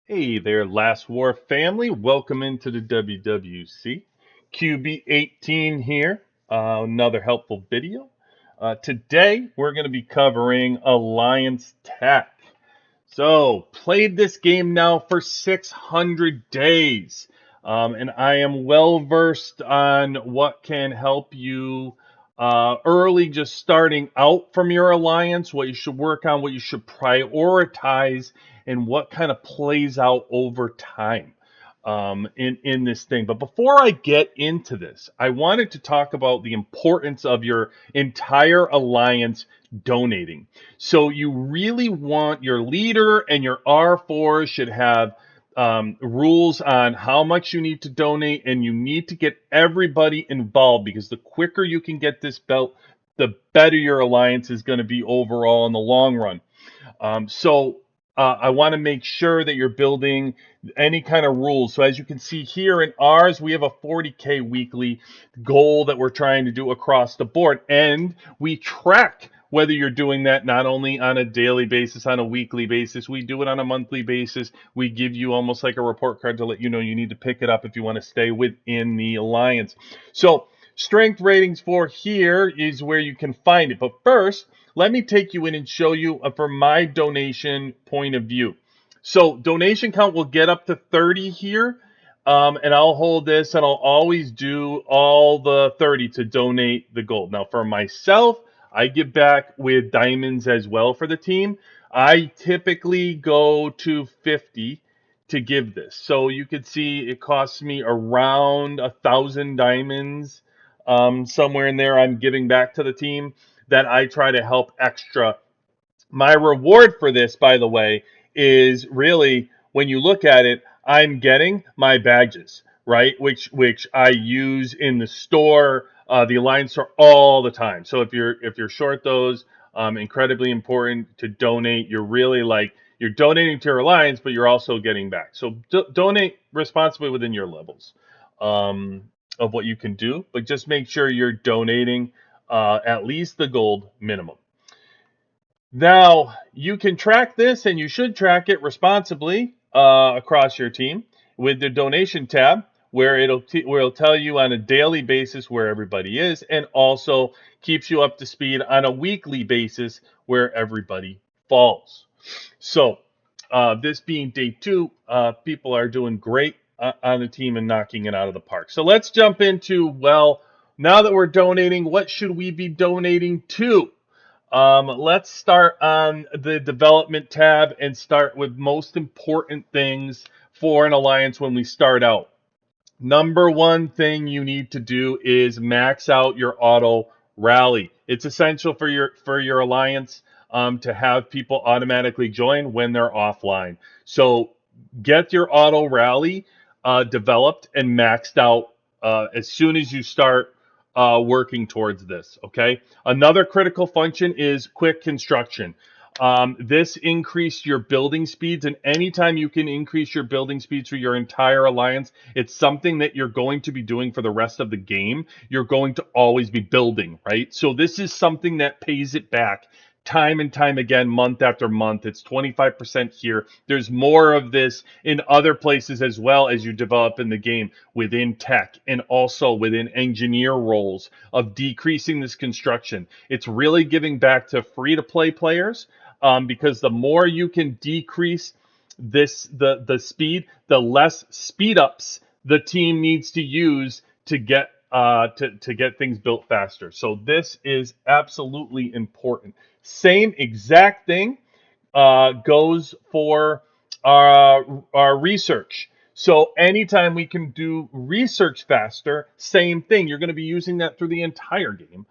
Hey there, Last War family. Welcome into the WWC. QB18 here. Another helpful video. Today, we're going to be covering Alliance Tech. So, played this game now for 600 days. And I am well versed on what can help you early, just starting out from your alliance, what you should work on, what you should prioritize, and what kind of plays out over time in this thing. But before I get into this, I wanted to talk about the importance of your entire alliance donating. So you really want your leader and your R4 should have rules on how much you need to donate, and you need to get everybody involved because the quicker you can get this belt, the better your alliance is going to be overall in the long run. I want to make sure that you're building any kind of rules. So as you can see here in ours, we have a 40K weekly goal that we're trying to do across the board. And we track whether you're doing that not only on a daily basis, on a weekly basis, we do it on a monthly basis. We give you almost like a report card to let you know you need to pick it up if you want to stay within the alliance. So strength ratings for here is where you can find it. But first, let me take you in and show you from my donation point of view. So donation count will get up to 30 here. And I'll hold this and I'll always do all the 30 to donate the gold. Now for myself, I give back with diamonds as well for the team. I typically go to 50 to give this. So you can see it costs me around 1,000 diamonds, somewhere in there I'm giving back to the team that I try to help extra. My reward for this, by the way, is really when you look at it, I'm getting my badges, right? Which I use in the store, the Alliance store all the time. So if you're short those, incredibly important to donate. You're really like you're donating to your Alliance, but you're also getting back. So donate responsibly within your levels um, of what you can do, but just make sure you're donating at least the gold minimum. Now, you can track this, and you should track it responsibly across your team with the donation tab, where it'll tell you on a daily basis where everybody is, and also keeps you up to speed on a weekly basis where everybody falls. So, this being day 2, people are doing great on the team and knocking it out of the park. So let's jump into, well, now that we're donating, what should we be donating to? Let's start on the development tab and start with most important things for an alliance when we start out. Number one thing you need to do is max out your auto rally. It's essential for your alliance to have people automatically join when they're offline. So get your auto rally developed and maxed out as soon as you start working towards this. Okay. Another critical function is quick construction. This increased your building speeds, and anytime you can increase your building speeds for your entire alliance, it's something that you're going to be doing for the rest of the game. You're going to always be building, right? So this is something that pays it back time and time again, month after month. It's 25% here. There's more of this in other places as well as you develop in the game within tech and also within engineer roles of decreasing this construction. It's really giving back to free to play players because the more you can decrease the speed, the less speed ups the team needs to use to get to get things built faster. So this is absolutely important. Same exact thing goes for our research. So anytime we can do research faster, same thing. You're going to be using that through the entire game.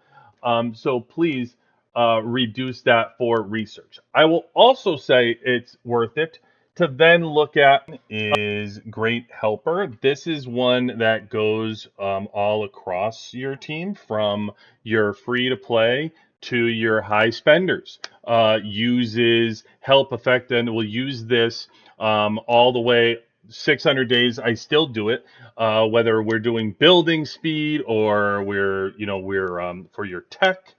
So please reduce that for research. I will also say it's worth it to then look at is Great Helper. This is one that goes all across your team from your free to play to your high spenders. Uses help effect and will use this all the way 600 days. I still do it, whether we're doing building speed or we're for your tech,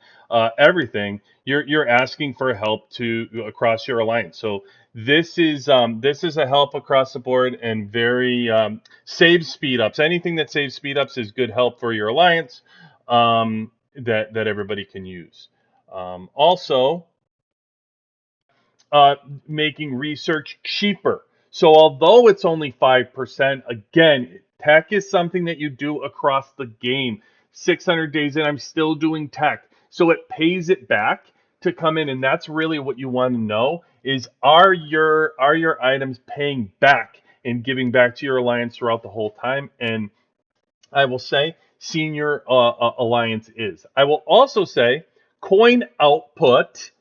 everything. You're asking for help to across your alliance. So This is a help across the board and very saves speed ups. Anything that saves speed ups is good help for your alliance that everybody can use. Also, uh, making research cheaper. So although it's only 5%, again, tech is something that you do across the game. 600 days in, I'm still doing tech. So it pays it back to come in, and that's really what you want to know is are your items paying back and giving back to your alliance throughout the whole time? And I will say senior alliance is. I will also say coin output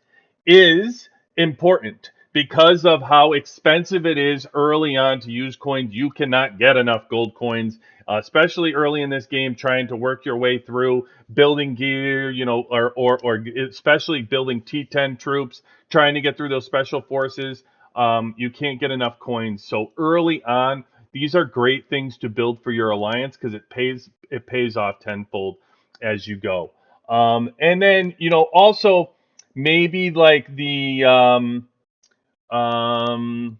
is important because of how expensive it is early on to use coins. You cannot get enough gold coins, especially early in this game, trying to work your way through building gear, or especially building T10 troops, trying to get through those special forces. You can't get enough coins. So early on, these are great things to build for your alliance because it pays off tenfold as you go. And then also maybe like um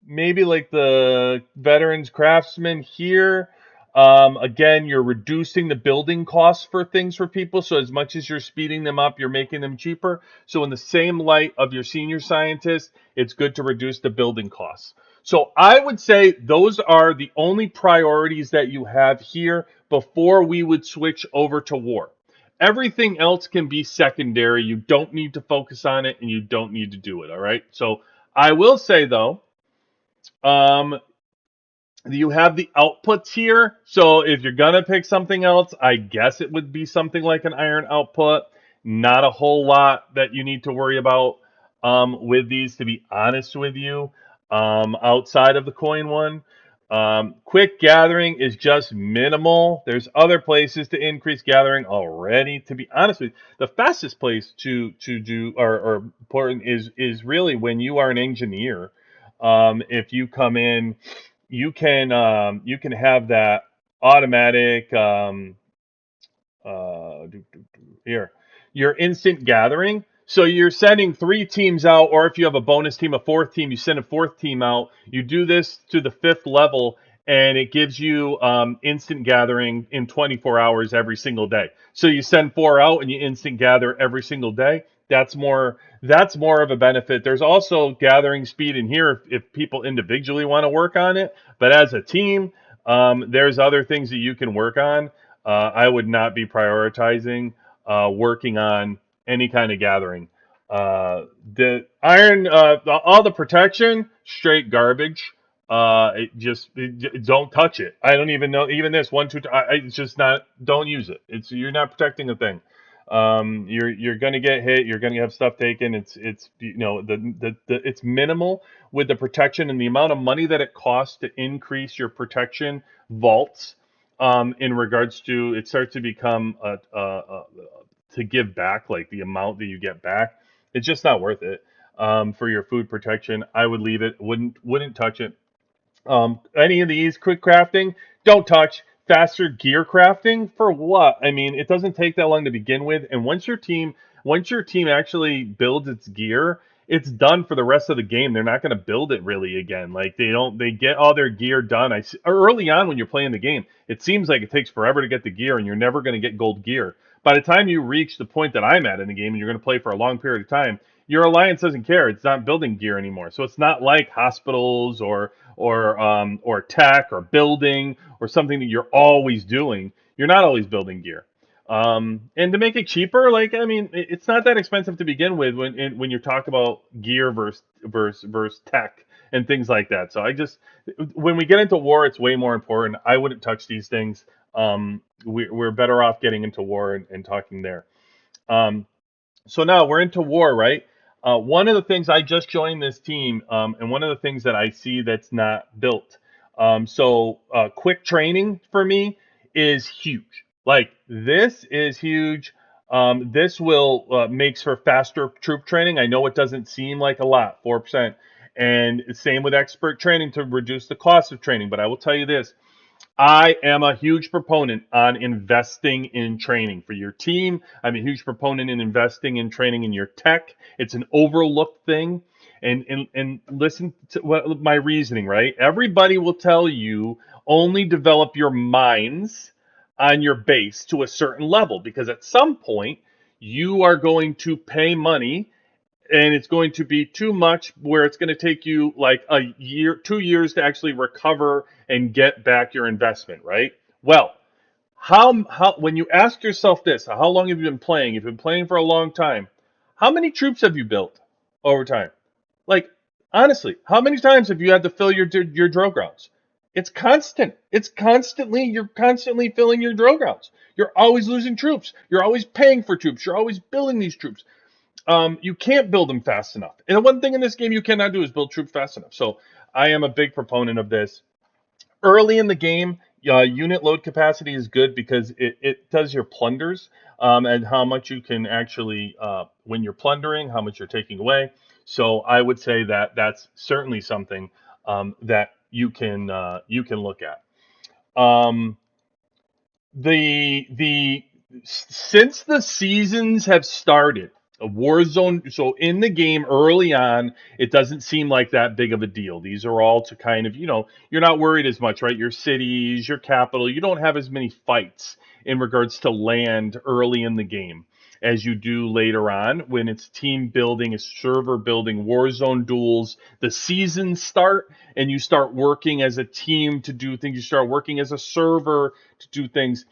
maybe like the veterans craftsman here. Again, you're reducing the building costs for things for people, so as much as you're speeding them up, you're making them cheaper. So in the same light of your senior scientist, it's good to reduce the building costs. So I would say those are the only priorities that you have here before we would switch over to war. Everything else can be secondary. You don't need to focus on it and you don't need to do it. All right. So I will say though, um, you have the outputs here. So if you're gonna pick something else, I guess it would be something like an iron output. Not a whole lot that you need to worry about with these, to be honest with you, outside of the coin one. Quick gathering is just minimal. There's other places to increase gathering already. To be honest with you, the fastest place to do or important is really when you are an engineer. If you come in, you can have that automatic here your instant gathering. So you're sending three teams out, or if you have a bonus team, a fourth team, you send a fourth team out. You do this to the fifth level, and it gives you instant gathering in 24 hours every single day. So you send four out, and you instant gather every single day. That's more of a benefit. There's also gathering speed in here if people individually want to work on it, but as a team, there's other things that you can work on. I would not be prioritizing working on any kind of gathering. The iron, all the protection, straight garbage. Don't touch it. I don't even know. Even this one, two, it's just not. Don't use it. You're not protecting a thing. You're gonna get hit. You're gonna have stuff taken. It's it's minimal with the protection and the amount of money that it costs to increase your protection vaults. In regards to it starts to become to give back, like the amount that you get back, it's just not worth it. For your food protection, I would leave it. Wouldn't touch it. Any of these quick crafting, don't touch. Faster gear crafting for what? I mean, it doesn't take that long to begin with, and once your team actually builds its gear, it's done for the rest of the game. They're not going to build it really again. Like they get all their gear done. Early on when you're playing the game, it seems like it takes forever to get the gear, and you're never going to get gold gear. By the time you reach the point that I'm at in the game, and you're going to play for a long period of time, your alliance doesn't care. It's not building gear anymore. So it's not like hospitals or tech or building or something that you're always doing. You're not always building gear. And to make it cheaper, like I mean, it's not that expensive to begin with when you talk about gear versus tech and things like that. So when we get into war, it's way more important. I wouldn't touch these things. We're better off getting into war and talking there. Um, so now we're into war, right? One of the things I just joined this team, and one of the things that I see that's not built. Quick training for me is huge. Like this is huge. This will makes for faster troop training. I know it doesn't seem like a lot, 4%, and same with expert training to reduce the cost of training. But I will tell you this: I am a huge proponent on investing in training for your team. I'm a huge proponent in investing in training in your tech. It's an overlooked thing. and listen to what my reasoning, right? Everybody will tell you only develop your minds on your base to a certain level, because at some point you are going to pay money and it's going to be too much where it's going to take you like a year, 2 years to actually recover and get back your investment, right? Well, how when you ask yourself this, how long have you been playing? You've been playing for a long time. How many troops have you built over time? Like, honestly, how many times have you had to fill your drill grounds? It's constant. It's constantly, you're constantly filling your drill grounds. You're always losing troops. You're always paying for troops. You're always building these troops. You can't build them fast enough. And the one thing in this game you cannot do is build troops fast enough. So I am a big proponent of this. Early in the game, unit load capacity is good because it does your plunders, and how much you can actually, when you're plundering, how much you're taking away. So I would say that that's certainly something that you can look at. Um, the since the seasons have started, a Warzone, so in the game early on, it doesn't seem like that big of a deal. These are all to kind of, you're not worried as much, right? Your cities, your capital, you don't have as many fights in regards to land early in the game as you do later on when it's team building, it's server building, Warzone duels. The seasons start and you start working as a team to do things. You start working as a server to do things.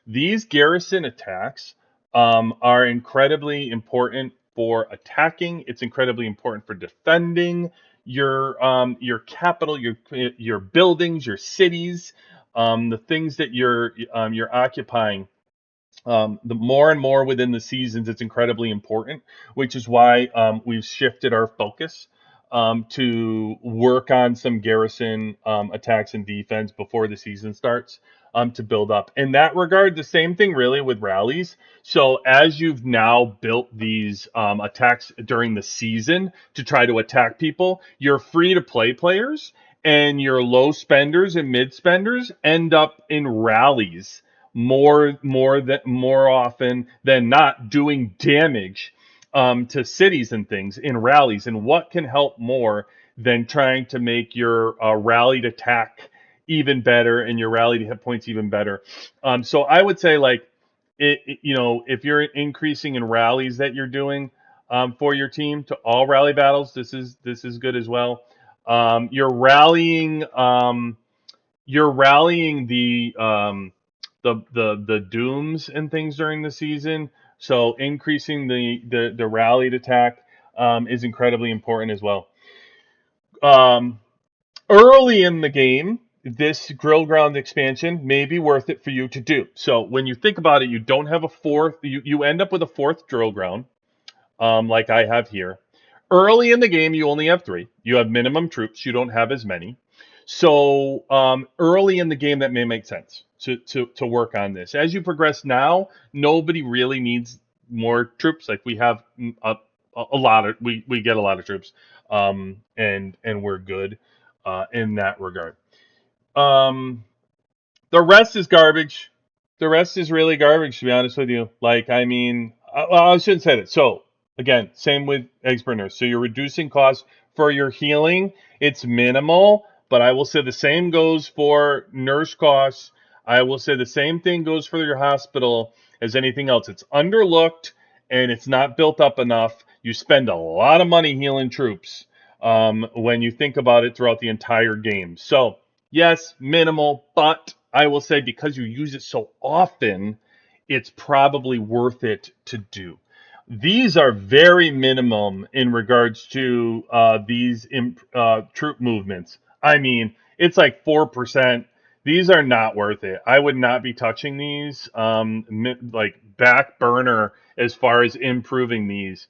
These garrison attacks are incredibly important for attacking. It's incredibly important for defending your capital, your buildings, your cities, the things that you're occupying. The more and more within the seasons, it's incredibly important, which is why we've shifted our focus to work on some garrison attacks and defense before the season starts, to build up. In that regard, the same thing really with rallies. So as you've now built these attacks during the season to try to attack people, your free to play players and your low spenders and mid spenders end up in rallies more often than not, doing damage to cities and things in rallies. And what can help more than trying to make your rallied attack even better and your rally to hit points even better? So I would say, like, if you're increasing in rallies that you're doing for your team to all rally battles, this is good as well. You're rallying. You're rallying the dooms and things during the season. So increasing the rallied attack is incredibly important as well. Um, Early in the game, this Grill Ground expansion may be worth it for you to do. So when you think about it, you don't have a fourth. You end up with a fourth drill ground, like I have here. Early in the game, you only have three. You have minimum troops. You don't have as many. So early in the game, that may make sense to work on this. As you progress now, nobody really needs more troops. Like, we have a lot of we get a lot of troops, and we're good in that regard. Um, the rest is garbage. The rest is really garbage, to be honest with you. Like, I mean, I shouldn't say that. So, again, same with Eggs per Nurse. So you're reducing costs for your healing. It's minimal, but I will say the same goes for nurse costs. I will say the same thing goes for your hospital as anything else. It's underlooked and it's not built up enough. You spend a lot of money healing troops when you think about it throughout the entire game. So, yes, minimal, but I will say because you use it so often, it's probably worth it to do. These are very minimum in regards to these troop movements. I mean, it's like 4%. These are not worth it. I would not be touching these. Like, back burner as far as improving these.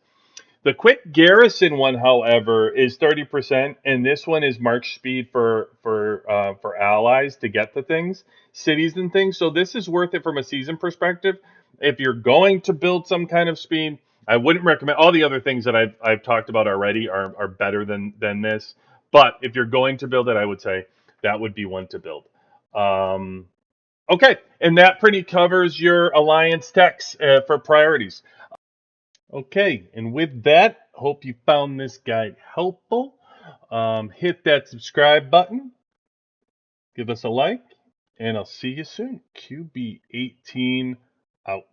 The quick garrison one, however, is 30%, and this one is march speed for allies to get the things, cities and things. So this is worth it from a season perspective. If you're going to build some kind of speed, I wouldn't recommend all the other things that I've talked about already are better than this. But if you're going to build it, I would say that would be one to build. Um, okay, and that pretty covers your alliance techs for priorities. Okay, and with that, hope you found this guide helpful. Hit that subscribe button, give us a like, and I'll see you soon. QB18 out.